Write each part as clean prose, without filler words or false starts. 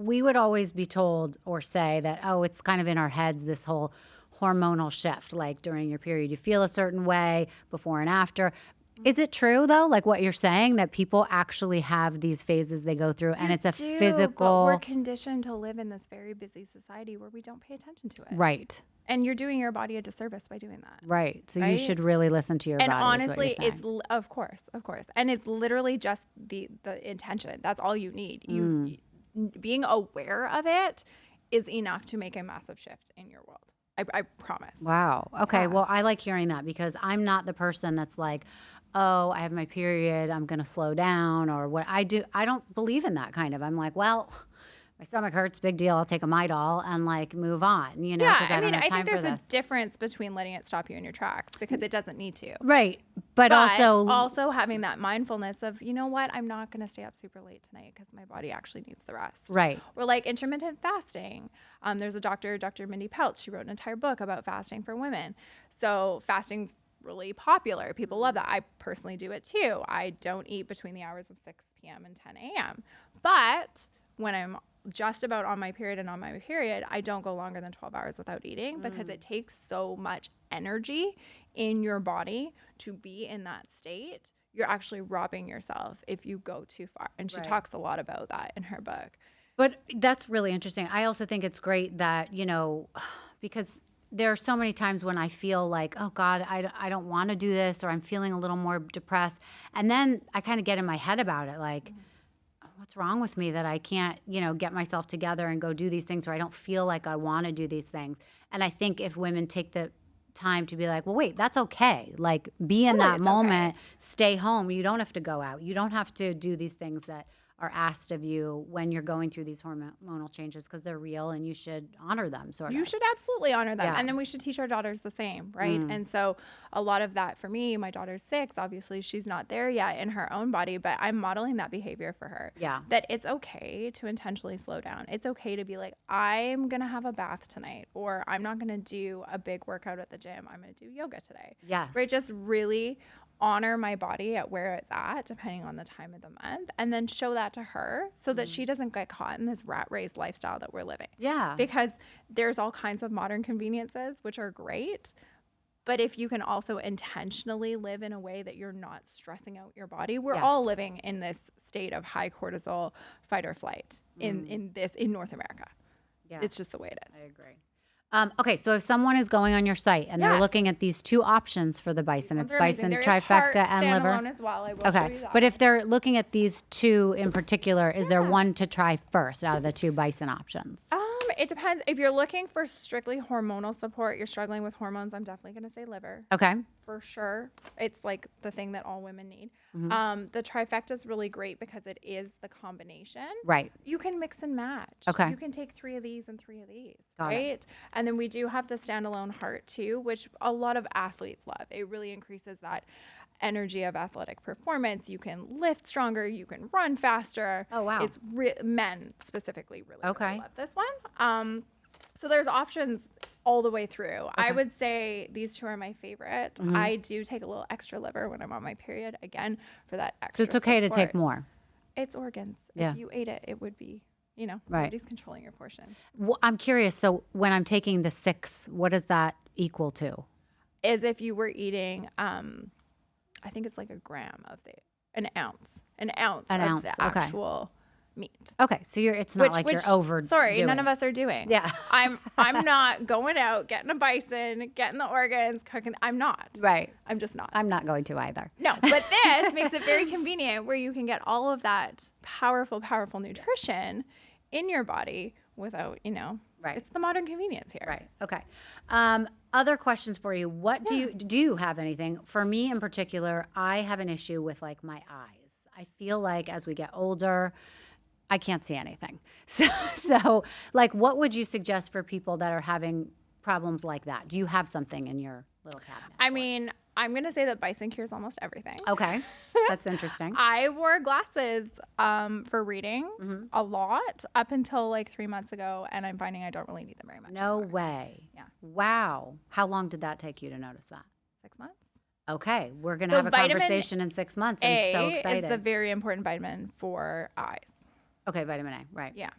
we would always be told or say that, oh, it's kind of in our heads, this whole hormonal shift, like during your period, you feel a certain way before and after. Is it true though, like what you're saying, that people actually have these phases they go through and it's a But physical, we're conditioned to live in this very busy society where we don't pay attention to it. right? And you're doing your body a disservice by doing that. Right. So you Right? should really listen to your And body. honestly, is what you're it's saying. of course, and it's literally just the intention. That's all you need. You being aware of it is enough to make a massive shift in your world. I promise. Wow. Okay. Yeah. Well, I like hearing that because I'm not the person that's like, oh, I have my period, I'm going to slow down or what I do. I don't believe in that kind of. I'm like, well, my stomach hurts, big deal. I'll take a Midol and like move on, you know, Yeah, because I don't have I time think for there's this. a difference between letting it stop you in your tracks because it doesn't need to. Right. But also having that mindfulness of, you know what, I'm not going to stay up super late tonight because my body actually needs the rest. right. Or like intermittent fasting. There's a doctor, Dr. Mindy Peltz. She wrote an entire book about fasting for women. So fasting's really popular. People love that. I personally do it too. I don't eat between the hours of 6 p.m. and 10 a.m. But when I'm just about on my period and on my period, I don't go longer than 12 hours without eating because it takes so much energy in your body to be in that state. You're actually robbing yourself if you go too far. And she Right. talks a lot about that in her book. But that's really interesting. I also think it's great that, you know, because there are so many times when I feel like, oh God, I don't want to do this, or I'm feeling a little more depressed. And then I kind of get in my head about it, like, what's wrong with me that I can't, you know, get myself together and go do these things, or I don't feel like I want to do these things. And I think if women take the time to be like, well, wait, that's okay. Like, be in that it's moment, stay home. You don't have to go out. You don't have to do these things that are asked of you when you're going through these hormonal changes, because they're real and you should honor them, sort of. You should absolutely honor them. Yeah. And then we should teach our daughters the same, right? And so a lot of that for me, my daughter's 6, obviously she's not there yet in her own body, but I'm modeling that behavior for her. Yeah. That it's okay to intentionally slow down. It's okay to be like, I'm going to have a bath tonight, or I'm not going to do a big workout at the gym. I'm going to do yoga today. Yes. Right? Just really honor my body at where it's at, depending on the time of the month, and then show that to her so that she doesn't get caught in this rat race lifestyle that we're living. Yeah. Because there's all kinds of modern conveniences, which are great. But if you can also intentionally live in a way that you're not stressing out your body, we're all living in this state of high cortisol fight or flight in North America. Yeah. It's just the way it is. I agree. Okay, so if someone is going on your site and they're Yes. looking at these 2 options for the bison, it's They're amazing. bison There is heart trifecta and liver. standalone as well. I will show you Okay, that but one. if they're looking at these 2 in particular, is there one to try first out of the 2 bison options? It depends. If you're looking for strictly hormonal support, you're struggling with hormones, I'm definitely going to say liver. Okay. For sure. It's like the thing that all women need. Mm-hmm. The trifecta is really great because it is the combination. Right. You can mix and match. Okay. You can take 3 of these and 3 of these, Got it. right? And then we do have the standalone heart too, which a lot of athletes love. It really increases that energy of athletic performance. You can lift stronger. You can run faster. Oh, wow. It's men specifically really Okay. love this one. So there's options all the way through. I would say these 2 are my favorite. Mm-hmm. I do take a little extra liver when I'm on my period, again, for that So extra it's okay to take support. more. It's organs. Yeah. If you ate it, it would be, Right. nobody's controlling your portion. Well, I'm curious. So when I'm taking the 6, what does that equal to? As if you were eating, I think it's like an ounce of the okay. actual meat. Okay, so it's not like you're over. Sorry, none of us are doing. Yeah. I'm not going out, getting a bison, getting the organs, cooking. I'm not. Right. I'm just not. I'm not going to either. No, but this makes it very convenient where you can get all of that powerful nutrition in your body without, Right. It's the modern convenience here. Right. Okay. Other questions for you. What do you have anything? For me in particular, I have an issue with like my eyes. I feel like as we get older, I can't see anything. So like, what would you suggest for people that are having problems like that? Do you have something in your little cabinet? I mean, I'm going to say that bison cures almost everything. Okay. That's interesting. I wore glasses for reading a lot up until like 3 months ago, and I'm finding I don't really need them very much. No anymore. way. Yeah. Wow. How long did that take you to notice that? 6 months. Okay. We're going to So have a vitamin conversation in 6 months. I'm so excited. is the very important vitamin for eyes. Okay, vitamin A, right. Yeah.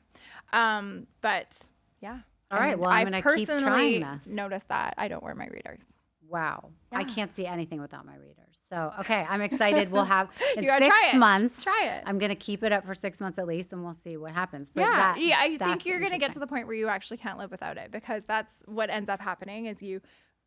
But yeah. All right, well, I'm going to keep trying this. Noticed that I don't wear my readers. Wow. I Yeah. can't see anything without my readers. So, okay, I'm excited. We'll have in You gotta 6 try it. months. Try it. I'm going to keep it up for 6 months at least, and we'll see what happens. But Yeah, I that's think you're going to get to interesting. the point where you actually can't live without it, because that's what ends up happening is you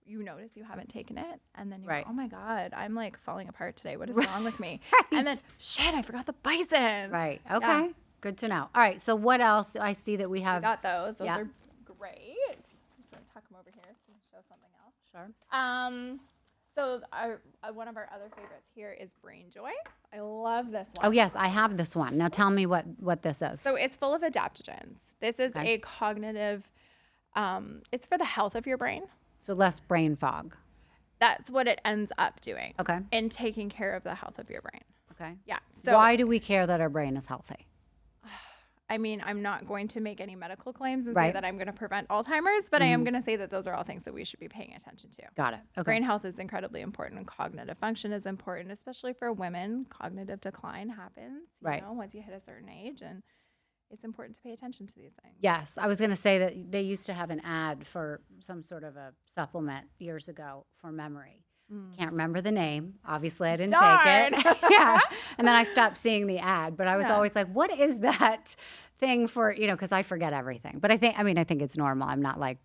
notice you haven't taken it, and then you're Right. oh my God, I'm like falling apart today. What is wrong with me? Right. And then shit, I forgot the bison. Right. Okay. Yeah. Good to know. All right. So what else? I see that we We have. got those. Those Yeah. are great. I'm just going to tuck them over here so we can show something else. Sure. So one of our other favorites here is Brain Joy. I love this one. Oh yes, I have this one. Now tell me what this is. So it's full of adaptogens. This is Okay. a cognitive, it's for the health of your brain. So less brain fog. That's what it ends up doing. Okay. In taking care of the health of your brain. Okay. Yeah. So Why do we care that our brain is healthy? I mean, I'm not going to make any medical claims and say Right. that I'm going to prevent Alzheimer's, but I am going to say that those are all things that we should be paying attention to. Got it. Okay. Brain health is incredibly important, and cognitive function is important, especially for women. Cognitive decline happens, Right. once you hit a certain age, and it's important to pay attention to these things. Yes, I was going to say that they used to have an ad for some sort of a supplement years ago for memory. Can't remember the name. Obviously, I didn't Darn. take it. Yeah. And then I stopped seeing the ad, but I was Yeah. always like, what is that thing for, because I forget everything. But I think it's normal. I'm not like,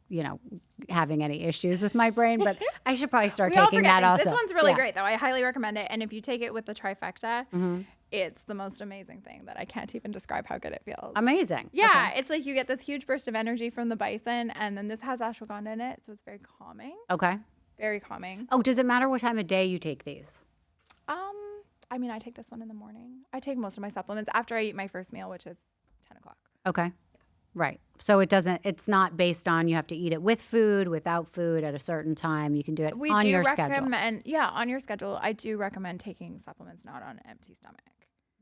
having any issues with my brain, but I should probably start We all taking forget that things. also. This one's really Yeah. great, though. I highly recommend it. And if you take it with the trifecta, Mhm. it's the most amazing thing that I can't even describe how good it feels. Amazing. Yeah, Okay. it's like you get this huge burst of energy from the bison, and then this has ashwagandha in it, so it's very calming. Okay. Very calming. Oh, does it matter what time of day you take these? I mean, I take this one in the morning. I take most of my supplements after I eat my first meal, which is 10 o'clock. Okay. Right. So it's not based on you have to eat it with food, without food at a certain time. You can do it We on do your schedule. recommend, yeah, on your schedule. I do recommend taking supplements not on an empty stomach,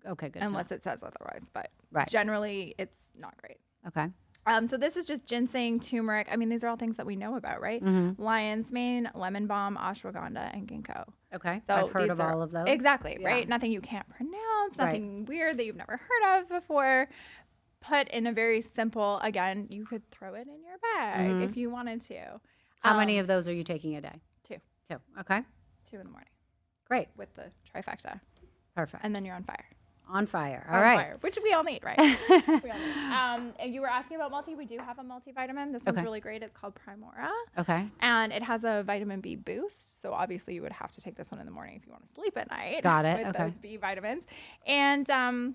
Okay, good. to unless it says otherwise. But Right. generally, it's not great. know. Okay. So this is just ginseng, turmeric. I mean, these are all things that we know about, right? Mhm. Lion's mane, lemon balm, ashwagandha, and ginkgo. Okay. So I've heard these of are- all of those. Exactly, Yeah. right? Nothing you can't pronounce, Right. nothing weird that you've never heard of before. Put in a very simple, again, you could throw it in your bag Mhm. if you wanted to. How many of those are you taking a day? 2. 2. Okay. 2 in the morning Great. with the trifecta. Perfect. And then you're on fire. On fire. All On right. fire, which we all need, right? We all need. And you were asking about multi. We do have a multivitamin. This one's Okay. really great. It's called Primora. Okay. And it has a vitamin B boost. So obviously you would have to take this one in the morning if you want to sleep at night. Got it. With Okay. those B vitamins. And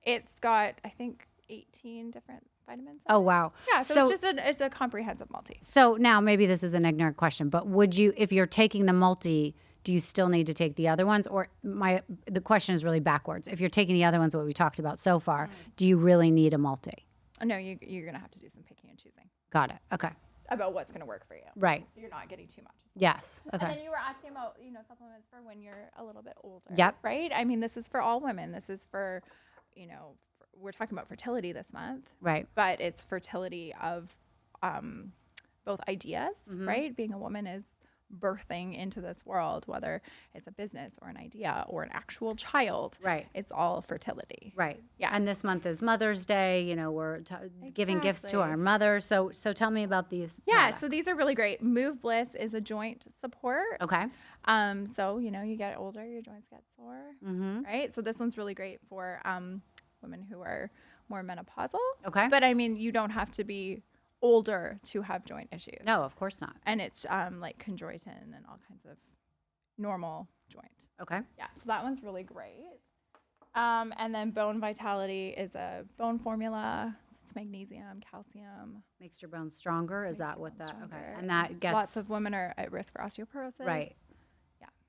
it's got, I think, 18 different vitamins. in Oh, it. wow. Yeah. So it's a comprehensive multi. So now maybe this is an ignorant question, but would you, if you're taking the multi, do you still need to take the other ones? Or the question is really backwards. If you're taking the other ones, what we talked about so far, do you really need a multi? No, you're going to have to do some picking and choosing Got it. Okay. about what's going to work for you. Right. So you're not getting too much. Yes. And Okay. then you were asking about, supplements for when you're a little bit older. Yep. Right? I mean, this is for all women. This is for, we're talking about fertility this month, Right. but it's fertility of both ideas, Mhm. right? Being a woman is birthing into this world, whether it's a business or an idea or an actual child. Right. It's all fertility. Right. Yeah. And this month is Mother's Day. We're giving gifts to our Exactly. mother. So tell me about these. Yeah, products. so these are really great. Move Bliss is a joint support. Okay. So you get older, your joints get sore, Mm-hmm. right? So this one's really great for women who are more menopausal. Okay. But I mean, you don't have to be older to have joint issues. No, of course not. And it's like chondroitin and all kinds of normal joint. Okay. Yeah, so that one's really great. And then Bone Vitality is a bone formula. It's magnesium, calcium. Makes your bones stronger. Is Makes that your what bones that? Okay. stronger. And that gets Lots of women are at risk for osteoporosis. right.